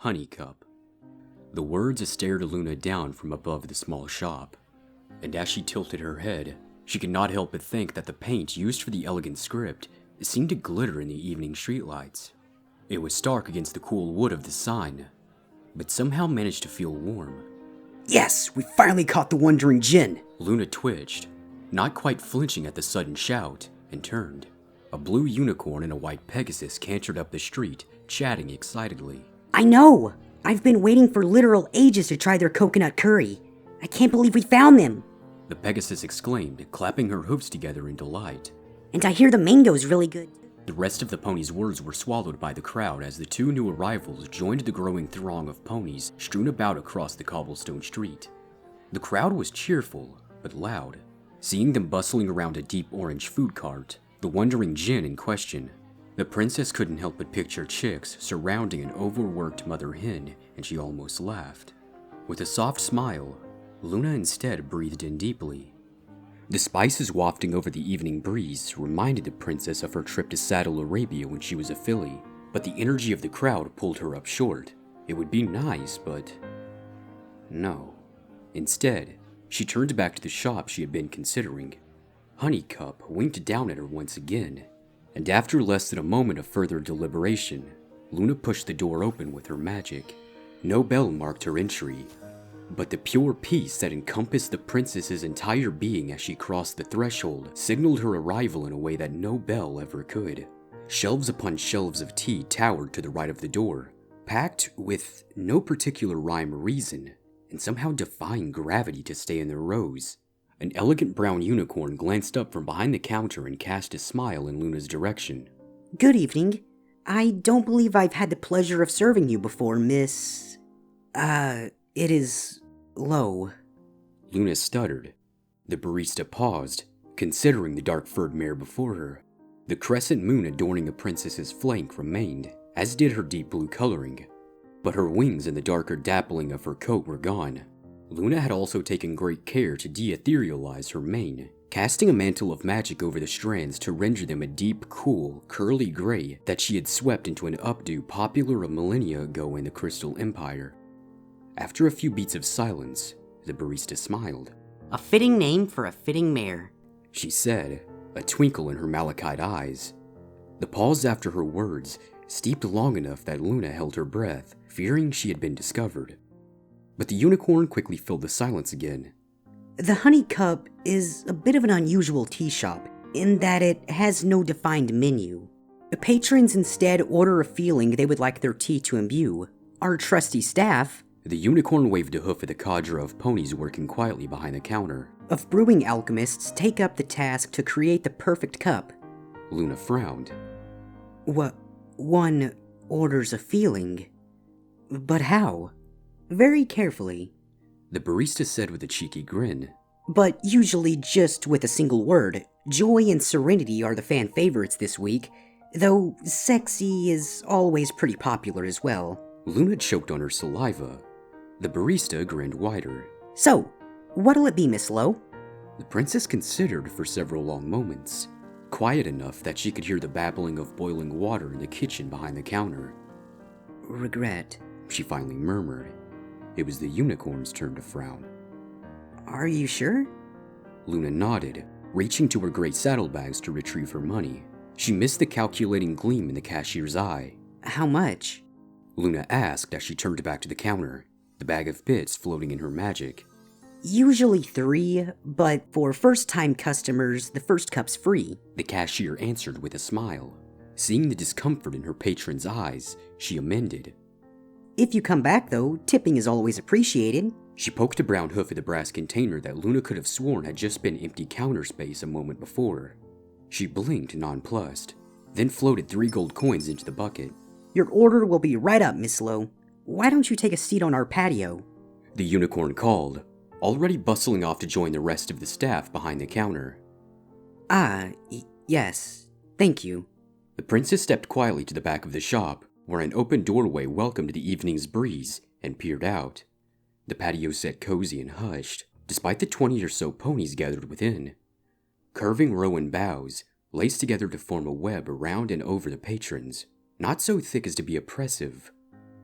Honey Cup. The words stared Luna down from above the small shop, and as she tilted her head, she could not help but think that the paint used for the elegant script seemed to glitter in the evening streetlights. It was stark against the cool wood of the sign, but somehow managed to feel warm. Yes, we finally caught the wandering djinn! Luna twitched, not quite flinching at the sudden shout, and turned. A blue unicorn and a white pegasus cantered up the street, chatting excitedly. I know! I've been waiting for literal ages to try their coconut curry. I can't believe we found them! The pegasus exclaimed, clapping her hooves together in delight. And I hear the mango's really good. The rest of the pony's words were swallowed by the crowd as the two new arrivals joined the growing throng of ponies strewn about across the cobblestone street. The crowd was cheerful, but loud. Seeing them bustling around a deep orange food cart, the wandering djinn in question, the princess couldn't help but picture chicks surrounding an overworked mother hen, and she almost laughed. With a soft smile, Luna instead breathed in deeply. The spices wafting over the evening breeze reminded the princess of her trip to Saddle Arabia when she was a filly, but the energy of the crowd pulled her up short. It would be nice, but no. Instead, she turned back to the shop she had been considering. Honey Cup winked down at her once again, and after less than a moment of further deliberation, Luna pushed the door open with her magic. Novelle marked her entry, but the pure peace that encompassed the princess's entire being as she crossed the threshold signaled her arrival in a way that no bell ever could. Shelves upon shelves of tea towered to the right of the door, packed with no particular rhyme or reason, and somehow defying gravity to stay in their rows. An elegant brown unicorn glanced up from behind the counter and cast a smile in Luna's direction. Good evening. I don't believe I've had the pleasure of serving you before, Miss... It is low. Luna stuttered. The barista paused, considering the dark-furred mare before her. The crescent moon adorning the princess's flank remained, as did her deep blue coloring, but her wings and the darker dappling of her coat were gone. Luna had also taken great care to de-etherealize her mane, casting a mantle of magic over the strands to render them a deep, cool, curly gray that she had swept into an updo popular a millennia ago in the Crystal Empire. After a few beats of silence, the barista smiled. A fitting name for a fitting mare, she said, a twinkle in her malachite eyes. The pause after her words steeped long enough that Luna held her breath, fearing she had been discovered. But the unicorn quickly filled the silence again. The Honey Cup is a bit of an unusual tea shop, in that it has no defined menu. The patrons instead order a feeling they would like their tea to imbue. Our trusty staff... The unicorn waved a hoof at the cadre of ponies working quietly behind the counter. Of brewing alchemists take up the task to create the perfect cup. Luna frowned. One orders a feeling. But how? Very carefully. The barista said with a cheeky grin. But usually just with a single word. Joy and serenity are the fan favorites this week, though sexy is always pretty popular as well. Luna choked on her saliva. The barista grinned wider. So, what'll it be, Miss Lowe? The princess considered for several long moments, quiet enough that she could hear the babbling of boiling water in the kitchen behind the counter. Regret, she finally murmured. It was the unicorn's turn to frown. Are you sure? Luna nodded, reaching to her great saddlebags to retrieve her money. She missed the calculating gleam in the cashier's eye. How much? Luna asked as she turned back to the counter, the bag of bits floating in her magic. Usually 3, but for first-time customers, the first cup's free. The cashier answered with a smile. Seeing the discomfort in her patron's eyes, she amended. If you come back, though, tipping is always appreciated. She poked a brown hoof at the brass container that Luna could have sworn had just been empty counter space a moment before. She blinked nonplussed, then floated 3 gold coins into the bucket. Your order will be right up, Miss Lowe. Why don't you take a seat on our patio? The unicorn called, already bustling off to join the rest of the staff behind the counter. Yes, thank you. The princess stepped quietly to the back of the shop, where an open doorway welcomed the evening's breeze, and peered out. The patio sat cozy and hushed, despite the 20 or so ponies gathered within. Curving rowan boughs, laced together to form a web around and over the patrons, not so thick as to be oppressive,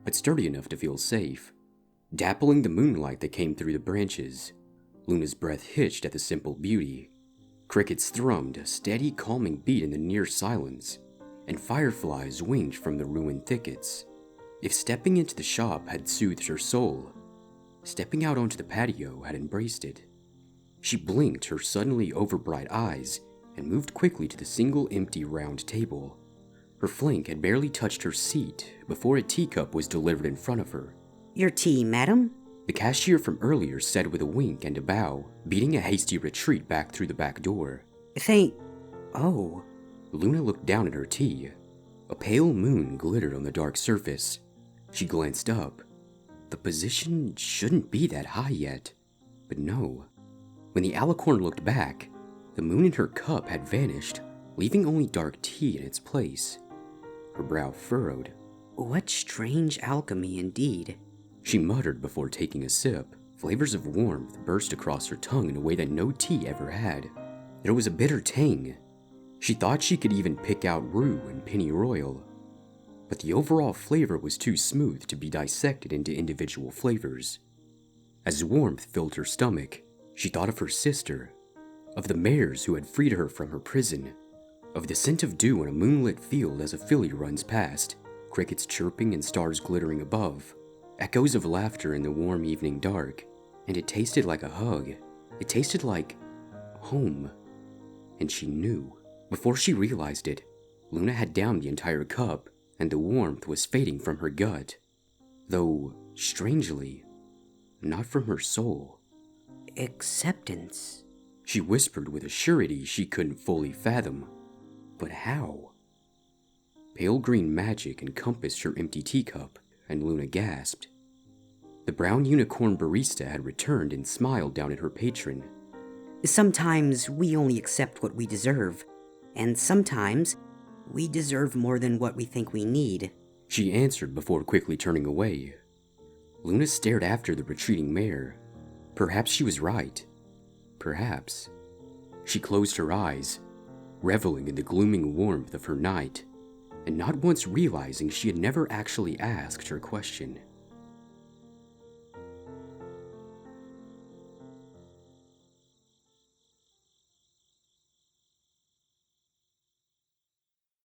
but sturdy enough to feel safe. Dappling the moonlight that came through the branches, Luna's breath hitched at the simple beauty. Crickets thrummed a steady, calming beat in the near silence, and fireflies winged from the ruined thickets. If stepping into the shop had soothed her soul, stepping out onto the patio had embraced it. She blinked her suddenly overbright eyes and moved quickly to the single empty round table. Her flank had barely touched her seat before a teacup was delivered in front of her. "Your tea, madam?" The cashier from earlier said with a wink and a bow, beating a hasty retreat back through the back door. Oh. Luna looked down at her tea. A pale moon glittered on the dark surface. She glanced up. The position shouldn't be that high yet. But no. When the alicorn looked back, the moon in her cup had vanished, leaving only dark tea in its place. Her brow furrowed. What strange alchemy indeed. She muttered before taking a sip. Flavors of warmth burst across her tongue in a way that no tea ever had. There was a bitter tang. She thought she could even pick out rue and pennyroyal. But the overall flavor was too smooth to be dissected into individual flavors. As warmth filled her stomach, she thought of her sister, of the mares who had freed her from her prison, of the scent of dew in a moonlit field as a filly runs past, crickets chirping and stars glittering above, echoes of laughter in the warm evening dark, and it tasted like a hug. It tasted like home. And she knew. Before she realized it, Luna had downed the entire cup, and the warmth was fading from her gut. Though, strangely, not from her soul. Acceptance, she whispered with a surety she couldn't fully fathom. But how? Pale green magic encompassed her empty teacup, and Luna gasped. The brown unicorn barista had returned and smiled down at her patron. Sometimes we only accept what we deserve, and sometimes we deserve more than what we think we need, she answered before quickly turning away. Luna stared after the retreating mare. Perhaps she was right. Perhaps. She closed her eyes, reveling in the glooming warmth of her night, and not once realizing she had never actually asked her question.